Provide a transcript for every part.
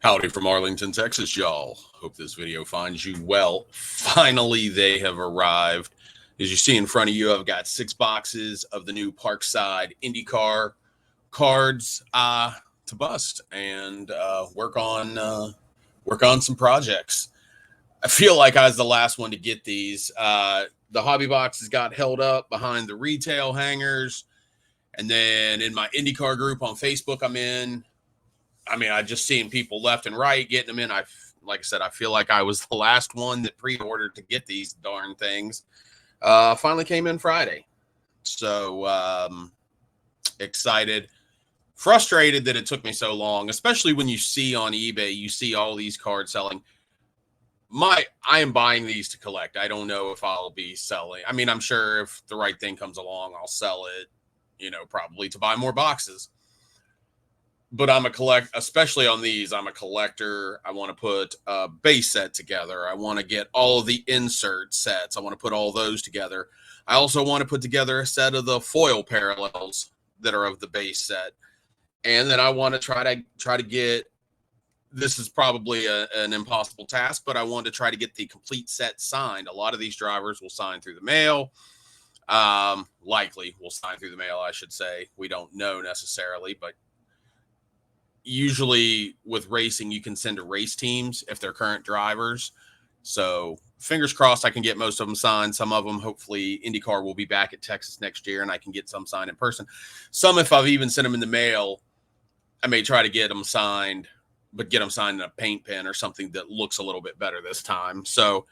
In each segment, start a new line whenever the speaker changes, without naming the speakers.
Howdy from Arlington, Texas, y'all. Hope this video finds you well. Finally, they have arrived. As you see in front of you, I've got 6 boxes of the new Parkside IndyCar cards to bust and work on some projects. I feel like I was the last one to get these. The hobby boxes got held up behind the retail hangers, and then in my IndyCar group on Facebook I'm in, I just seen people left and right getting them in. Like I said, I feel like I was the last one that pre-ordered to get these darn things. Finally came in Friday. So excited, frustrated that it took me so long, especially when you see on eBay, you see all these cards selling. I am buying these to collect. I don't know if I'll be selling. I'm sure if the right thing comes along, I'll sell it, probably to buy more boxes. But I'm especially on these, I'm a collector. I want to put a base set together. I want to get all of the insert sets. I want to put all those together. I also want to put together a set of the foil parallels that are of the base set. And then I want to try to get, this is probably an impossible task, but I want to try to get the complete set signed. A lot of these drivers will sign through the mail. Likely will sign through the mail, I should say. We don't know necessarily, but usually with racing, you can send to race teams if they're current drivers. So fingers crossed I can get most of them signed. Some of them, hopefully, IndyCar will be back at Texas next year and I can get some signed in person. Some, if I've even sent them in the mail, I may try to get them signed, but get them signed in a paint pen or something that looks a little bit better this time. So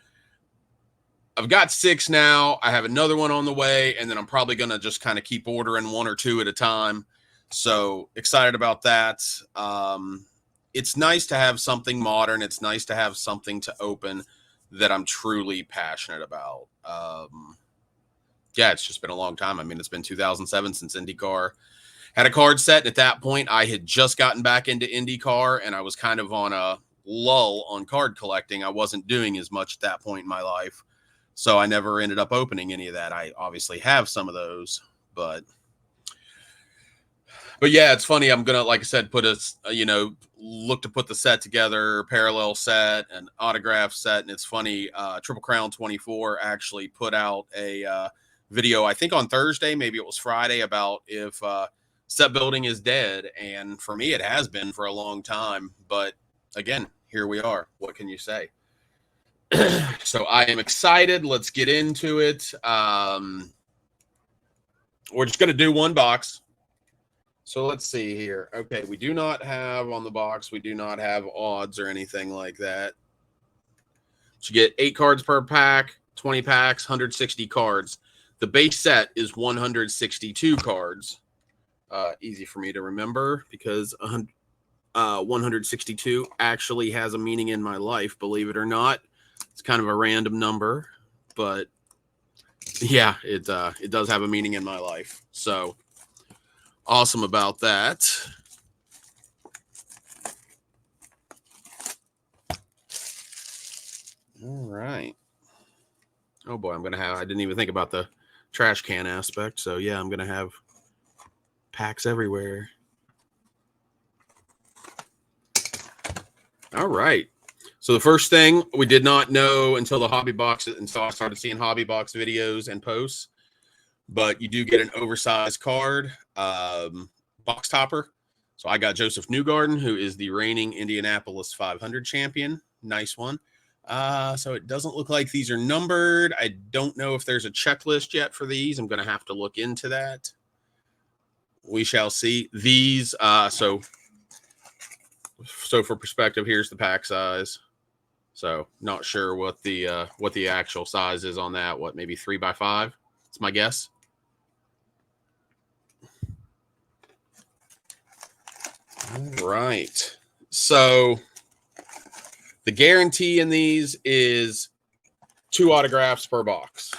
I've got 6 now. I have another one on the way, and then I'm probably going to just kind of keep ordering 1 or 2 at a time. So excited about that. It's nice to have something modern. It's nice to have something to open that I'm truly passionate about. Yeah, it's just been a long time. It's been 2007 since IndyCar had a card set. And at that point, I had just gotten back into IndyCar and I was kind of on a lull on card collecting. I wasn't doing as much at that point in my life. So I never ended up opening any of that. I obviously have some of those, but yeah, it's funny. I'm gonna, like I said, put look to put the set together, parallel set, an autograph set. And it's funny, Triple Crown 24 actually put out a video, I think on Thursday, maybe it was Friday, about if set building is dead. And for me, it has been for a long time. But again, here we are. What can you say? So I am excited. Let's get into it. We're just gonna do one box. So let's see here. Okay, we do not have on the box, we do not have odds or anything like that. So you get 8 cards per pack, 20 packs, 160 cards. The base set is 162 cards. Easy for me to remember because 162 actually has a meaning in my life, believe it or not. It's kind of a random number, but yeah, it does have a meaning in my life. So awesome about that. All right. Oh boy, I didn't even think about the trash can aspect. So yeah, I'm going to have packs everywhere. All right. So the first thing we did not know until I started seeing hobby box videos and posts, but you do get an oversized card, box topper. So I got Joseph Newgarden, who is the reigning Indianapolis 500 champion. Nice one. So it doesn't look like these are numbered. I don't know if there's a checklist yet for these. I'm going to have to look into that. We shall see. These, so for perspective, here's the pack size. So not sure what the actual size is on that. What, maybe 3x5? That's my guess. All right. So the guarantee in these is 2 autographs per box.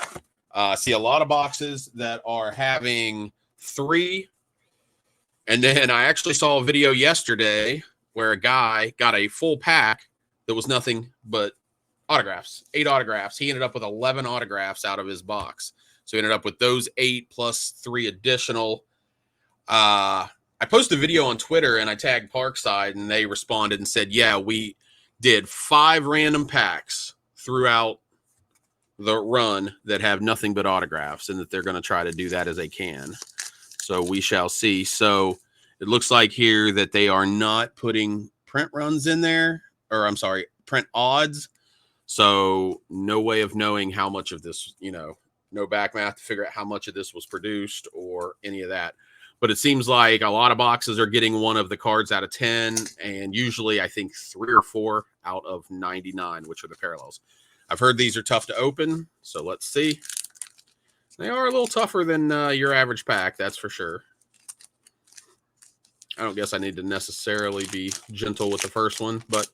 See a lot of boxes that are having 3. And then I actually saw a video yesterday where a guy got a full pack that was nothing but autographs, 8 autographs. He ended up with 11 autographs out of his box. So he ended up with those 8 plus 3 additional I posted a video on Twitter and I tagged Parkside and they responded and said, yeah, we did 5 random packs throughout the run that have nothing but autographs, and that they're going to try to do that as they can. So we shall see. So it looks like here that they are not putting print runs in there, or I'm sorry, print odds. So no way of knowing how much of this, no back math to figure out how much of this was produced or any of that. But it seems like a lot of boxes are getting one of the cards out of 10, and usually I think 3 or 4 out of 99, which are the parallels. I've heard these are tough to open, so let's see. They are a little tougher than your average pack, that's for sure. I don't guess I need to necessarily be gentle with the first one, but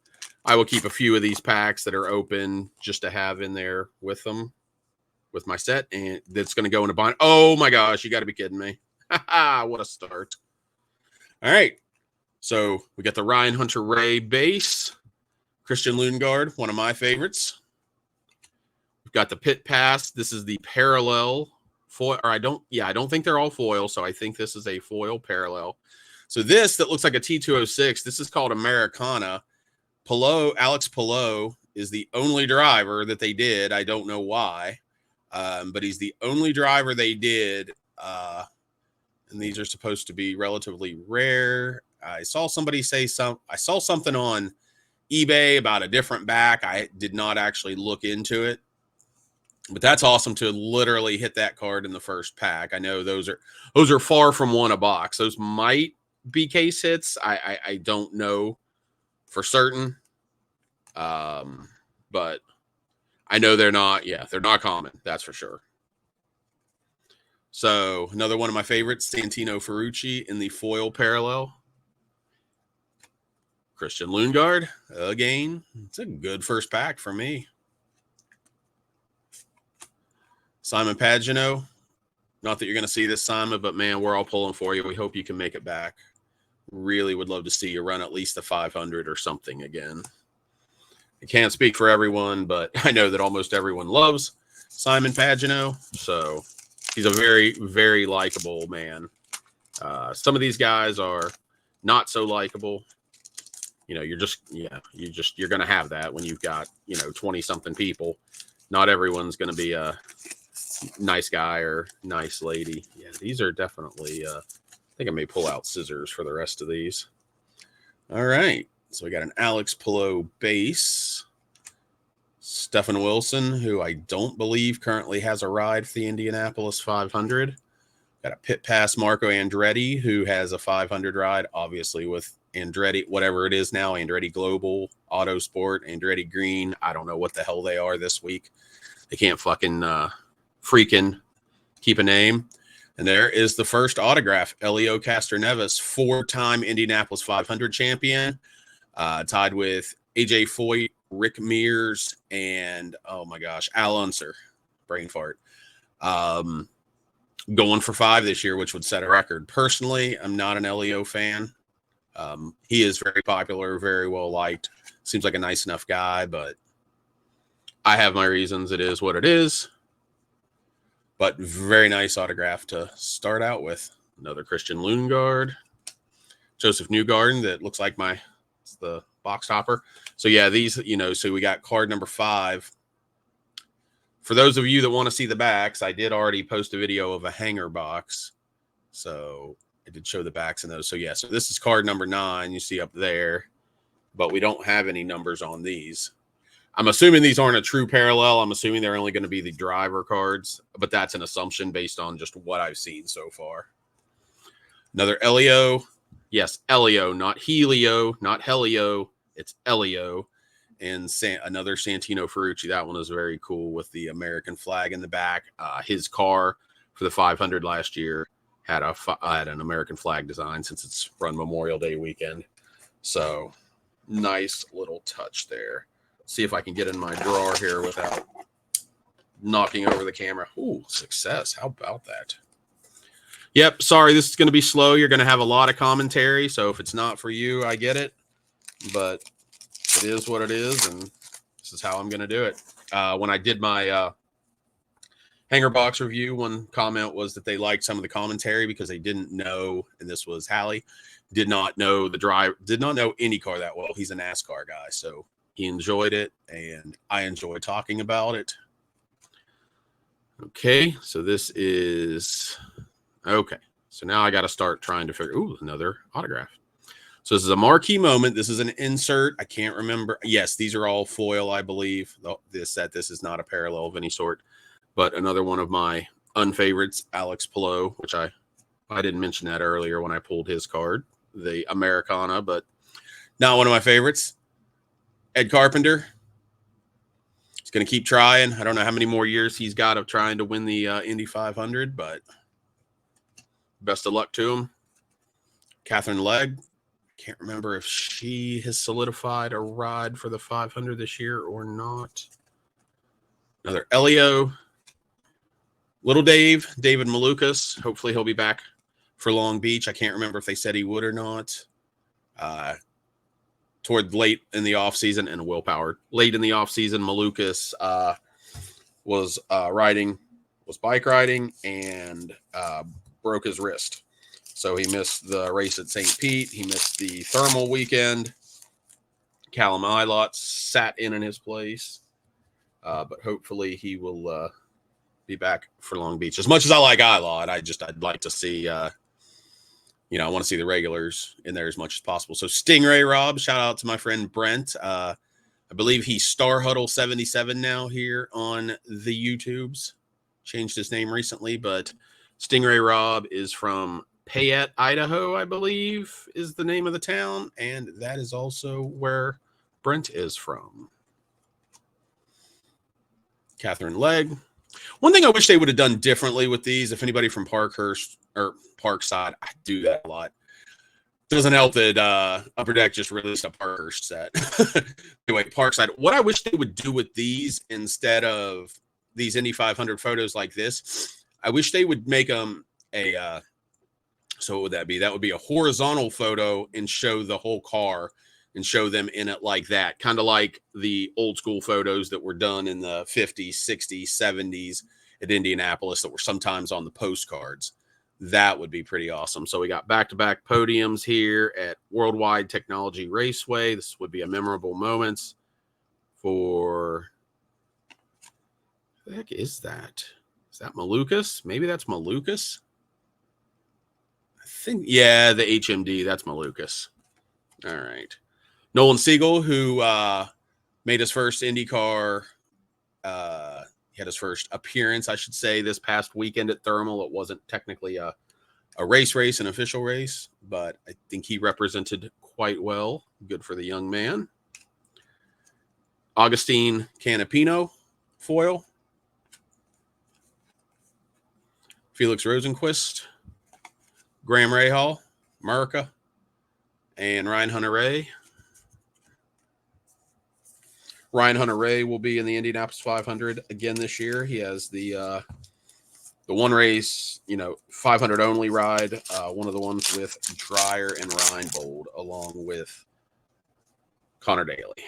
I will keep a few of these packs that are open just to have in there with them, with my set, and that's going to go in a bind. Oh my gosh, you got to be kidding me. What a start. All right, so we got the Ryan Hunter-Reay base. Christian Lundgaard, one of my favorites. We've got the Pit Pass. This is the parallel foil, or I don't think they're all foil, so I think this is a foil parallel. So this that looks like a T206, this is called Americana. Alex Palou is the only driver that they did. I don't know why, but he's the only driver they did. And these are supposed to be relatively rare. I saw somebody say I saw something on eBay about a different back. I did not actually look into it. But that's awesome to literally hit that card in the first pack. I know those are far from one a box. Those might be case hits. I don't know for certain. But I know they're not common. That's for sure. So another one of my favorites, Santino Ferrucci in the foil parallel. Christian Lundgaard again. It's a good first pack for me. Simon Pagenaud. Not that you're going to see this, Simon, but man, we're all pulling for you. We hope you can make it back. Really would love to see you run at least a 500 or something again. I can't speak for everyone, but I know that almost everyone loves Simon Pagenaud. So he's a very, very likable man. Some of these guys are not so likable. You're going to have that when you've got, 20 something people. Not everyone's going to be a nice guy or nice lady. Yeah, these are definitely, I think I may pull out scissors for the rest of these. All right. So we got an Alex Palou base. Stefan Wilson, who I don't believe currently has a ride for the Indianapolis 500. Got a Pit Pass Marco Andretti, who has a 500 ride, obviously with Andretti, whatever it is now, Andretti Global, Autosport, Andretti Green. I don't know what the hell they are this week. They can't fucking freaking keep a name. And there is the first autograph, Elio Castroneves, 4-time Indianapolis 500 champion, tied with AJ Foyt, Rick Mears, and oh my gosh, Al Unser, brain fart. Going for 5 this year, which would set a record. Personally, I'm not an Elio fan. He is very popular, very well liked. Seems like a nice enough guy, but I have my reasons. It is what it is. But very nice autograph to start out with. Another Christian Lundgaard. Joseph Newgarden that looks like it's the box topper. So yeah, these, so we got card number 5. For those of you that want to see the backs, I did already post a video of a hanger box. So I did show the backs in those. So yeah, so this is card number 9 you see up there, but we don't have any numbers on these. I'm assuming these aren't a true parallel. I'm assuming they're only going to be the driver cards, but that's an assumption based on just what I've seen so far. Another Elio. Yes, Elio, not Helio, not Helio. It's Elio. And another Santino Ferrucci. That one is very cool with the American flag in the back. His car for the 500 last year had an American flag design since it's run Memorial Day weekend. So nice little touch there. See if I can get in my drawer here without knocking over the camera. Ooh, success. How about that? Yep, sorry, this is going to be slow. You're going to have a lot of commentary, so if it's not for you, I get it. But it is what it is, and this is how I'm going to do it. When I did my Hanger box review. One comment was that they liked some of the commentary because they didn't know, and this was Hallie, did not know IndyCar that well. He's a NASCAR guy, so he enjoyed it, and I enjoy talking about it. Okay, so this is okay. So now I got to start trying to figure. Ooh, another autograph. So this is a marquee moment. This is an insert. I can't remember. Yes, these are all foil, I believe. This is not a parallel of any sort. But another one of my unfavorites, Alex Palou, which I didn't mention that earlier when I pulled his card, the Americana, but not one of my favorites. Ed Carpenter. He's going to keep trying. I don't know how many more years he's got of trying to win the Indy 500, but best of luck to him. Catherine Legg. Can't remember if she has solidified a ride for the 500 this year or not. Another Elio. Little David Malukas. Hopefully he'll be back for Long Beach. I can't remember if they said he would or not. Toward late in the offseason, and willpower. Late in the offseason, Malukas was bike riding and broke his wrist. So he missed the race at St. Pete. He missed the thermal weekend. Callum Ilott sat in his place. But hopefully he will be back for Long Beach. As much as I like Ilott, I'd like to see, I want to see the regulars in there as much as possible. So Stingray Rob, shout out to my friend Brent. I believe he's Star Huddle 77 now here on the YouTubes. Changed his name recently, but Stingray Rob is from Payette, Idaho, I believe is the name of the town. And that is also where Brent is from. Catherine Legg. One thing I wish they would have done differently with these, if anybody from Parkhurst or Parkside, I do that a lot. Doesn't help that Upper Deck just released a Parkhurst set. Anyway, Parkside. What I wish they would do with these instead of these Indy 500 photos like this, I wish they would make them so what would that be? That would be a horizontal photo and show the whole car and show them in it like that. Kind of like the old school photos that were done in the 50s, 60s, 70s at Indianapolis that were sometimes on the postcards. That would be pretty awesome. So we got back-to-back podiums here at Worldwide Technology Raceway. This would be a memorable moments for, what the heck is that? Is that Malukas? Maybe that's Malukas. I think, yeah, the HMD, that's Malukas. All right. Nolan Siegel, who made his first IndyCar, he had his first appearance, I should say, this past weekend at Thermal. It wasn't technically a race, an official race, but I think he represented quite well. Good for the young man. Augustine Canapino, foil. Felix Rosenquist, Graham Rahal, America, and Ryan Hunter-Reay. Ryan Hunter-Reay will be in the Indianapolis 500 again this year. He has the one race, 500 only ride, one of the ones with Dreyer and Reinbold, along with Connor Daly.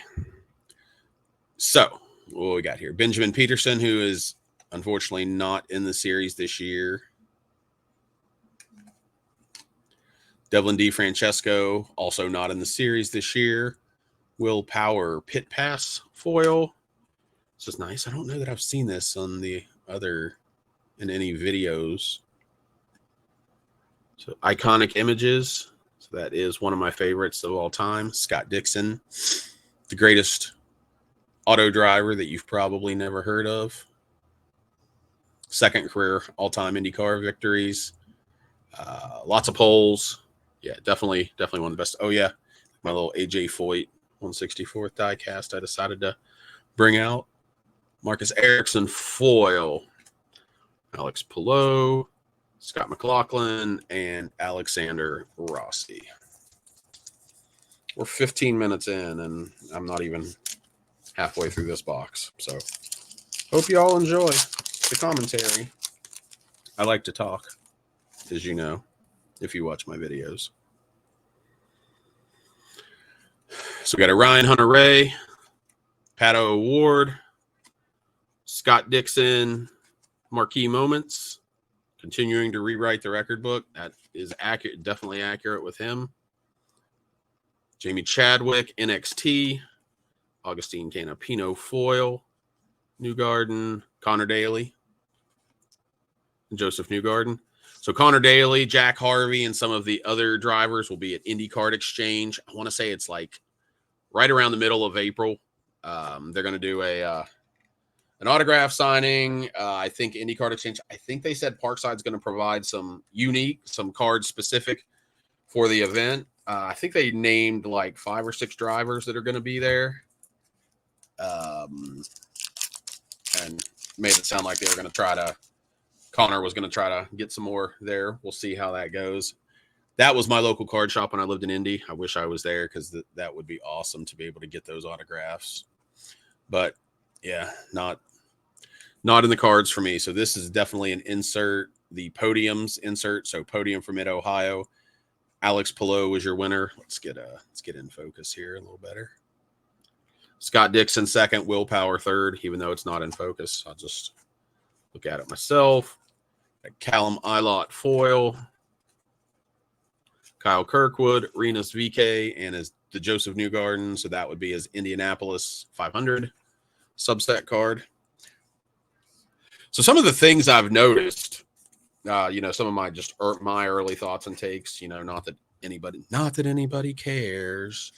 So, what we got here? Benjamin Peterson, who is unfortunately not in the series this year. Devlin DeFrancesco, also not in the series this year. Will Power Pit Pass foil. This is nice. I don't know that I've seen this on the other in any videos. So iconic images. So that is one of my favorites of all time. Scott Dixon, the greatest auto driver that you've probably never heard of. Second career all-time IndyCar victories. Lots of poles. Yeah, definitely one of the best. Oh yeah, my little AJ Foyt 164th diecast I decided to bring out. Marcus Ericsson foil. Alex Palou, Scott McLaughlin, and Alexander Rossi. We're 15 minutes in, and I'm not even halfway through this box. So hope you all enjoy the commentary. I like to talk, as you know, if you watch my videos. So we got a Ryan Hunter-Reay, Pato O'Ward, Scott Dixon, Marquee moments, continuing to rewrite the record book. That is accurate, definitely accurate with him. Jamie Chadwick, NXT. Augustine Canapino foil. Newgarden, Connor Daly, and Joseph Newgarden. So Connor Daly, Jack Harvey, and some of the other drivers will be at IndyCar Exchange. I want to say it's like right around the middle of April. They're going to do an autograph signing. I think IndyCar Exchange. I think they said Parkside's going to provide some cards specific for the event. I think they named like 5 or 6 drivers that are going to be there. And made it sound like they were going to Connor was going to try to get some more there. We'll see how that goes. That was my local card shop when I lived in Indy. I wish I was there because that would be awesome to be able to get those autographs. But yeah, not in the cards for me. So this is definitely an insert, the podiums insert. So podium for Mid-Ohio. Alex Palou was your winner. Let's get in focus here a little better. Scott Dixon second, Willpower third, even though it's not in focus. I'll just look at it myself. Callum Ilott foil. Kyle Kirkwood, Renus VK, and the Joseph Newgarden. So that would be his Indianapolis 500 subset card. So some of the things I've noticed, some of my early thoughts and takes, not that anybody cares.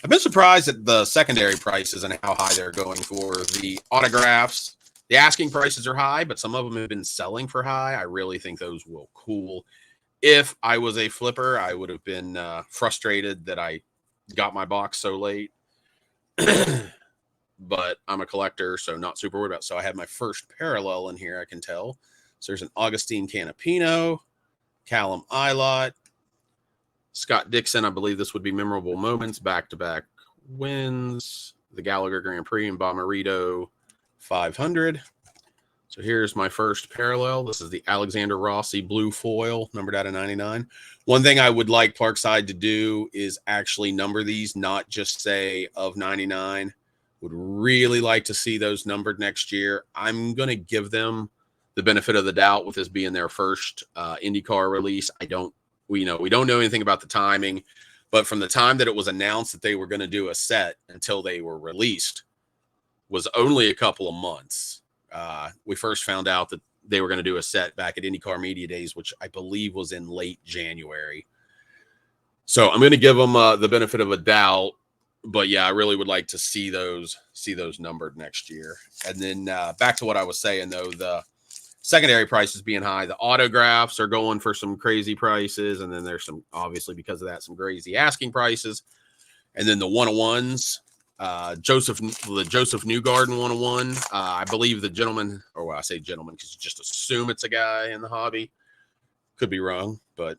I've been surprised at the secondary prices and how high they're going for the autographs. The asking prices are high, but some of them have been selling for high. I really think those will cool. If I was a flipper, I would have been frustrated that I got my box so late. But I'm a collector, so not super worried about it. So I have my first parallel in here, I can tell. So there's an Augustine Canapino, Callum Ilott, Scott Dixon. I believe this would be memorable moments, back-to-back wins, the Gallagher Grand Prix and Bomarito 500. So here's my first parallel. This is the Alexander Rossi blue foil, numbered out of 99. One thing I would like Parkside to do is actually number these, not just say of 99. Would really like to see those numbered next year. I'm going to give them the benefit of the doubt with this being their first IndyCar release. We don't know anything about the timing, but from the time that it was announced that they were going to do a set until they were released was only a couple of months. We first found out that they were going to do a set back at IndyCar Media Days, which I believe was in late January. So I'm going to give them the benefit of a doubt. But yeah, I really would like to see those numbered next year. And then back to what I was saying, though, the secondary prices being high, the autographs are going for some crazy prices. And then there's obviously because of that, some crazy asking prices. And then the 101s, Joseph Newgarden 101. I believe the gentleman, or I say gentleman because you just assume it's a guy in the hobby. Could be wrong, but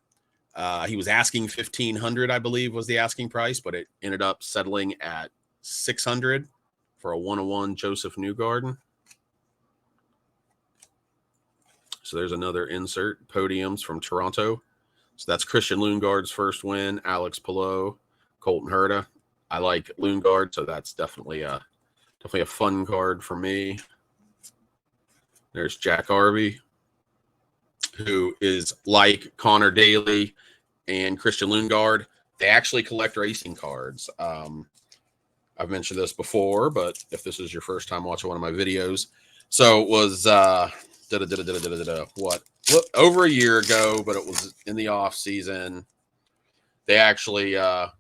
he was asking $1,500, I believe, was the asking price, but it ended up settling at $600 for a 101 Joseph Newgarden. So there's another insert, podiums from Toronto. So that's Christian Lundgaard's first win, Alex Palou, Colton Herta. I like Lundgaard, so that's definitely a fun card for me. There's Jack Harvey, who is like Connor Daly and Christian Lundgaard. They actually collect racing cards. I've mentioned this before, but if this is your first time watching one of my videos, so it was over a year ago, but it was in the off season. They actually, and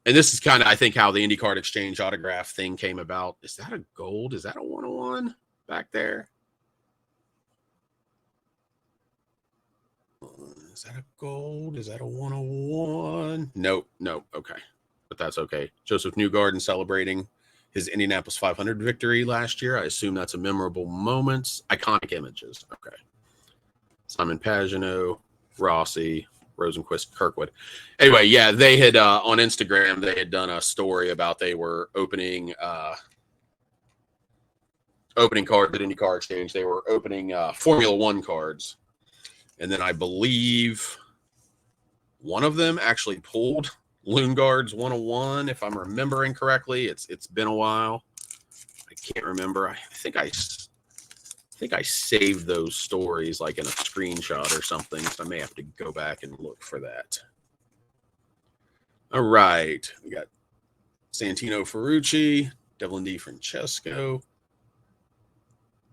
this is kind of, I think, how the IndyCar Exchange autograph thing came about. Is that a gold? Is that a 101 back there? Is that a gold? Is that a 101? Nope. Okay. But that's okay. Joseph Newgarden celebrating his Indianapolis 500 victory last year. I assume that's a memorable moment. Iconic images. Okay. Simon Pagenaud, Rossi, Rosenquist, Kirkwood. Anyway, yeah, they had on Instagram, they had done a story about they were opening cards at IndyCar Exchange. They were opening Formula One cards. And then I believe one of them actually pulled Lundgaard's 101, if I'm remembering correctly. It's been a while. I can't remember. I think I think I saved those stories like in a screenshot or something, so I may have to go back and look for that. All right. We got Santino Ferrucci, Devlin DeFrancesco,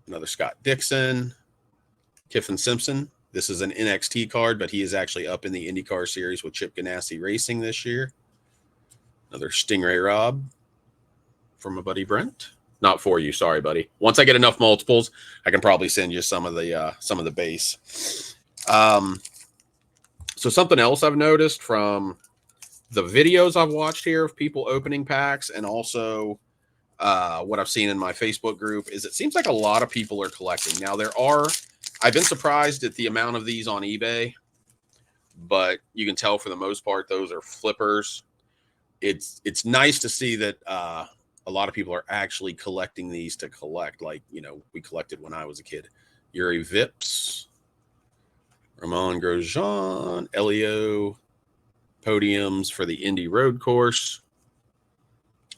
another Scott Dixon, Kiffin Simpson. This is an NXT card, but he is actually up in the IndyCar series with Chip Ganassi Racing this year. Another Stingray Rob from my buddy Brent. Not for you, sorry, buddy. Once I get enough multiples, I can probably send you some of the base. So something else I've noticed from the videos I've watched here of people opening packs, and also what I've seen in my Facebook group, is it seems like a lot of people are collecting. Now I've been surprised at the amount of these on eBay, but you can tell for the most part those are flippers. It's nice to see that a lot of people are actually collecting these to collect, like, we collected when I was a kid. Yuri Vips, Ramon Grosjean, Elio, podiums for the Indy Road Course,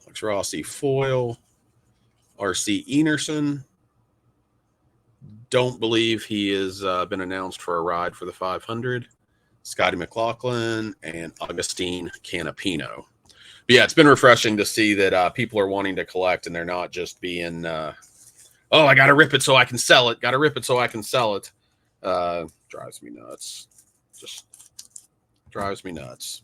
Alex Rossi foil, RC Enerson. Don't believe he has been announced for a ride for the 500. Scotty McLaughlin and Augustine Canapino. But yeah, it's been refreshing to see that people are wanting to collect, and they're not just being, oh, I got to rip it so I can sell it. Got to rip it so I can sell it. Drives me nuts. Just drives me nuts.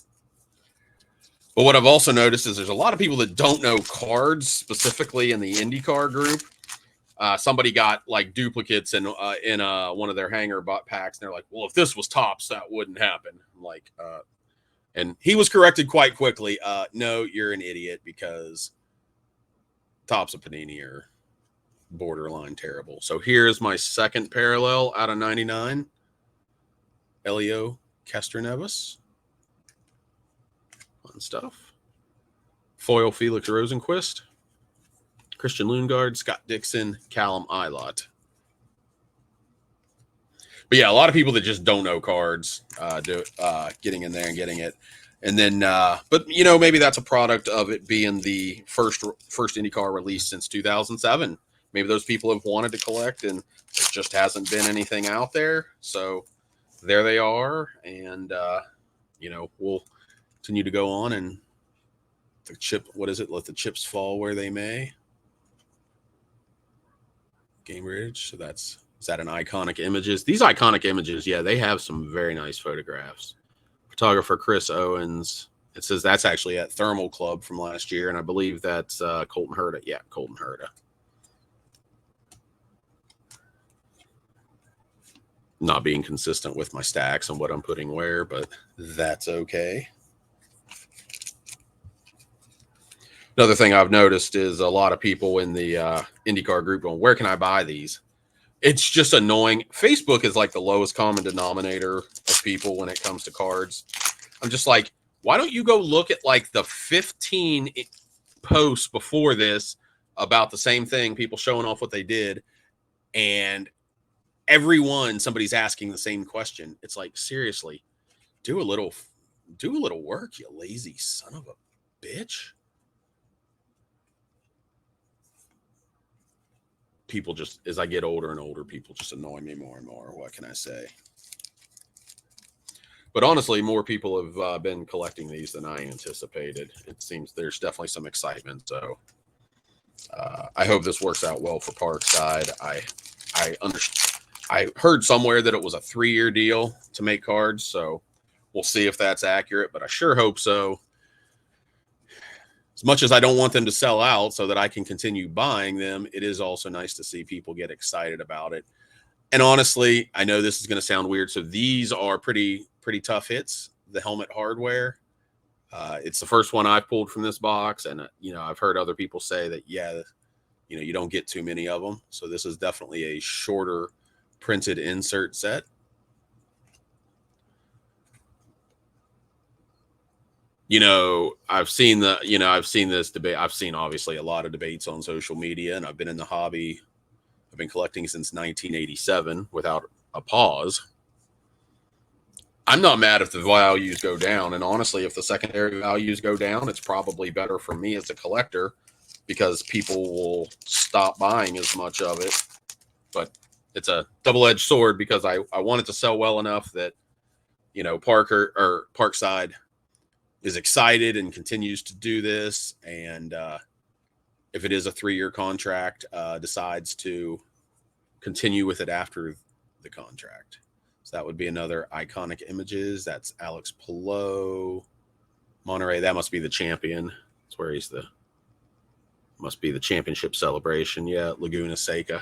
But what I've also noticed is there's a lot of people that don't know cards, specifically in the IndyCar group. Somebody got like duplicates in one of their hanger butt packs, and they're like, well, if this was Topps, that wouldn't happen. I'm like, and he was corrected quite quickly. No, you're an idiot, because Topps and Panini are borderline terrible. So here's my second parallel out of 99. Elio Castroneves. Fun stuff. Foil Felix Rosenquist. Christian Lundgaard, Scott Dixon, Callum Ilott. But yeah, a lot of people that just don't know cards getting in there and getting it. And then, but maybe that's a product of it being the first IndyCar release since 2007. Maybe those people have wanted to collect, and there just hasn't been anything out there. So there they are, and we'll continue to go on, and the chip. What is it? Let the chips fall where they may. Game Ridge. So is that an iconic images? These iconic images, yeah, they have some very nice photographs. Photographer Chris Owens. It says that's actually at Thermal Club from last year, and I believe that's Colton Herta. Yeah, Colton Herta. Not being consistent with my stacks and what I'm putting where, but that's okay. Another thing I've noticed is a lot of people in the IndyCar group going, where can I buy these? It's just annoying. Facebook is like the lowest common denominator of people when it comes to cards. I'm just like, why don't you go look at like the 15 posts before this about the same thing, people showing off what they did, and everyone, somebody's asking the same question. It's like, seriously, do a little work, you lazy son of a bitch. People just, as I get older and older, people just annoy me more and more. What can I say? But honestly, more people have been collecting these than I anticipated. It seems there's definitely some excitement. So I hope this works out well for Parkside. I heard somewhere that it was a 3-year deal to make cards, so we'll see if that's accurate, but I sure hope so. As much as I don't want them to sell out so that I can continue buying them, it is also nice to see people get excited about it. And honestly, I know this is going to sound weird, so these are pretty tough hits, the helmet hardware. It's the first one I've pulled from this box, and I've heard other people say that, yeah, you don't get too many of them. So this is definitely a shorter printed insert set. I've seen this debate. I've seen obviously a lot of debates on social media, and I've been in the hobby. I've been collecting since 1987 without a pause. I'm not mad if the values go down. And honestly, if the secondary values go down, it's probably better for me as a collector, because people will stop buying as much of it. But it's a double-edged sword because I want it to sell well enough that, you know, Parkside is excited and continues to do this. And if it is a 3-year contract, decides to continue with it after the contract. So that would be another iconic images. That's Alex Palou. Monterey, that must be the champion. That's where he's must be the championship celebration. Yeah, Laguna Seca.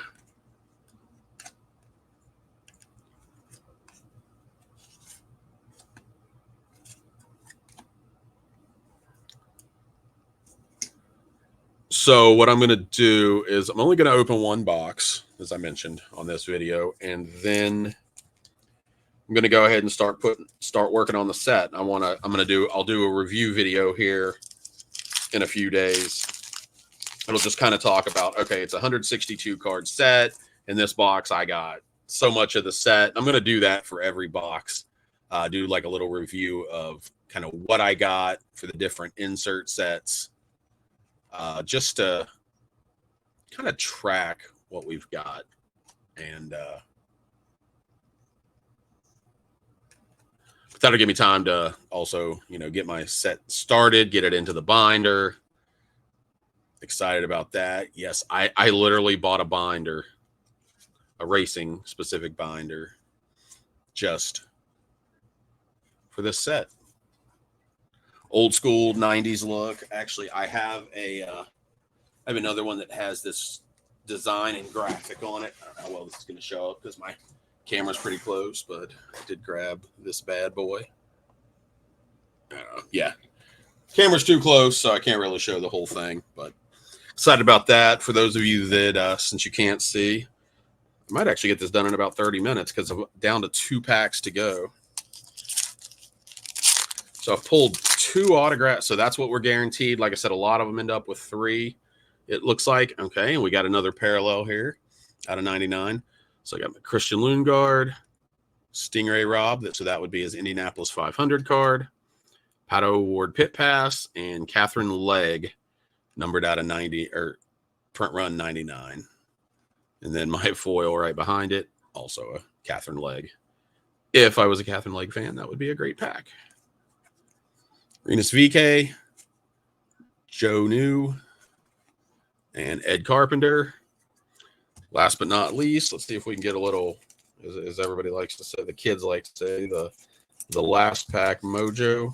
So what I'm going to do is I'm only going to open one box, as I mentioned on this video, and then I'm going to go ahead and start working on the set. I'll do a review video here in a few days. It'll just kind of talk about, okay, it's a 162 card set. In this box, I got so much of the set. I'm going to do that for every box. Do like a little review of kind of what I got for the different insert sets. Just to kind of track what we've got. And that'll give me time to also, you know, get my set started, get it into the binder. Excited about that. Yes, I literally bought a binder, a racing specific binder, just for this set. Old school 90s look. Actually, I have another one that has this design and graphic on it. I don't know how well this is going to show up because my camera's pretty close, but I did grab this bad boy. Yeah, camera's too close, so I can't really show the whole thing, but excited about that. For those of you that, since you can't see, I might actually get this done in about 30 minutes because I'm down to 2 packs to go. So I've pulled 2 autographs. So that's what we're guaranteed. Like I said, a lot of them end up with 3. It looks like. Okay, and we got another parallel here out of 99. So I got my Christian Lundgaard, Stingray Rob. So that would be his Indianapolis 500 card. Pato Award Pit Pass and Catherine Legg, numbered out of 90 or print run 99. And then my foil right behind it, also a Catherine Legg. If I was a Catherine Legg fan, that would be a great pack. Rinus VeeKay, Joe New, and Ed Carpenter. Last but not least, let's see if we can get a little, as everybody likes to say, the kids like to say, the last pack mojo.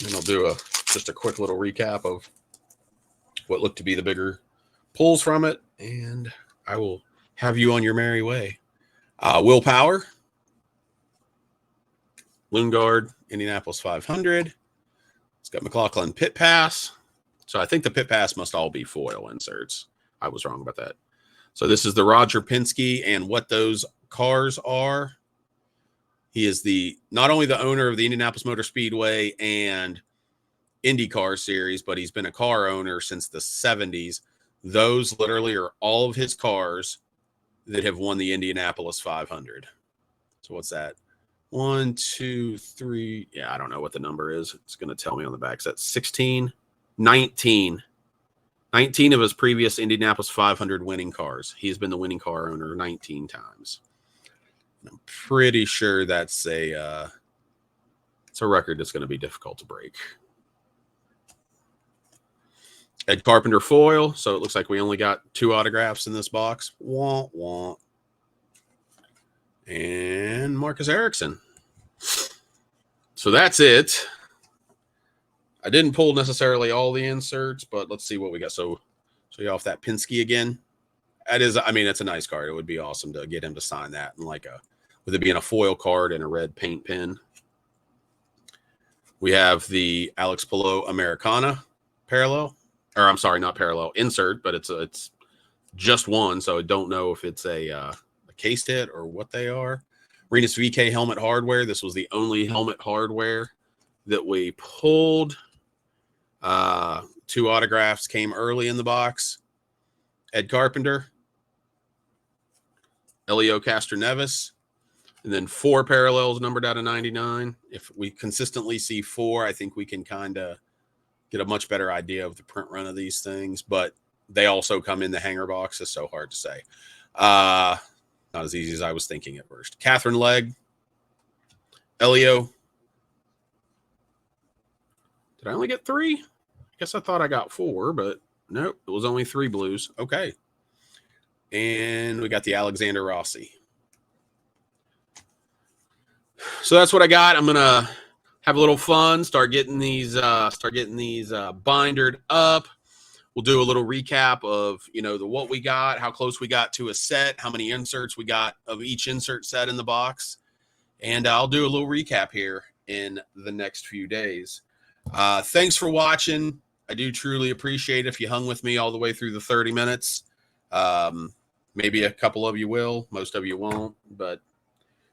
And I'll do just a quick little recap of what looked to be the bigger pulls from it, and I will have you on your merry way. Will Power, Lundgaard, Indianapolis 500. It's got McLaughlin Pit Pass. So I think the Pit Pass must all be foil inserts. I was wrong about that. So this is the Roger Penske, and what those cars are. He is not only the owner of the Indianapolis Motor Speedway and IndyCar series, but he's been a car owner since the 70s. Those literally are all of his cars that have won the Indianapolis 500. So what's that? 1, 2, 3. Yeah, I don't know what the number is. It's going to tell me on the back. So that's 16, 19. 19 of his previous Indianapolis 500 winning cars. He's been the winning car owner 19 times. I'm pretty sure that's it's a record that's going to be difficult to break. Ed Carpenter foil. So it looks like we only got 2 autographs in this box. Wah, wah. And Marcus Ericsson. So that's it. I didn't pull necessarily all the inserts, but let's see what we got. So show you off that Penske again. That is, I mean, it's a nice card. It would be awesome to get him to sign that, and with it being a foil card and a red paint pen. We have the Alex Palou Americana parallel, or I'm sorry, not parallel, insert, but it's just one, so I don't know if it's a case hit or what they are. Rinus VeeKay helmet hardware. This was the only helmet hardware that we pulled. 2 autographs came early in the box. Ed Carpenter, Elio Castroneves, and then 4 parallels numbered out of 99. If we consistently see 4, I think we can kind of get a much better idea of the print run of these things. But they also come in the hanger box. It's so hard to say. Not as easy as I was thinking at first. Catherine Legg. Elio. Did I only get 3? I guess I thought I got 4, but nope, it was only 3 blues. Okay. And we got the Alexander Rossi. So that's what I got. I'm gonna have a little fun. Start getting these bindered up. We'll do a little recap of what we got, how close we got to a set, how many inserts we got of each insert set in the box, and I'll do a little recap here in the next few days. Thanks for watching. I do truly appreciate it if you hung with me all the way through the 30 minutes. Maybe a couple of you will, most of you won't, but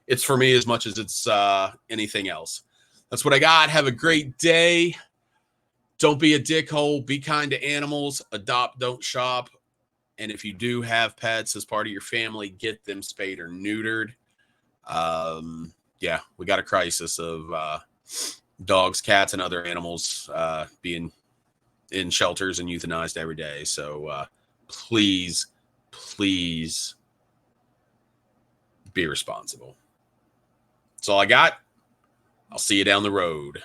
it's for me as much as it's anything else. That's what I got. Have a great day. Don't be a dickhole. Be kind to animals. Adopt, don't shop. And if you do have pets as part of your family, get them spayed or neutered. Yeah, we got a crisis of dogs, cats, and other animals being in shelters and euthanized every day. So please be responsible. That's all I got. I'll see you down the road.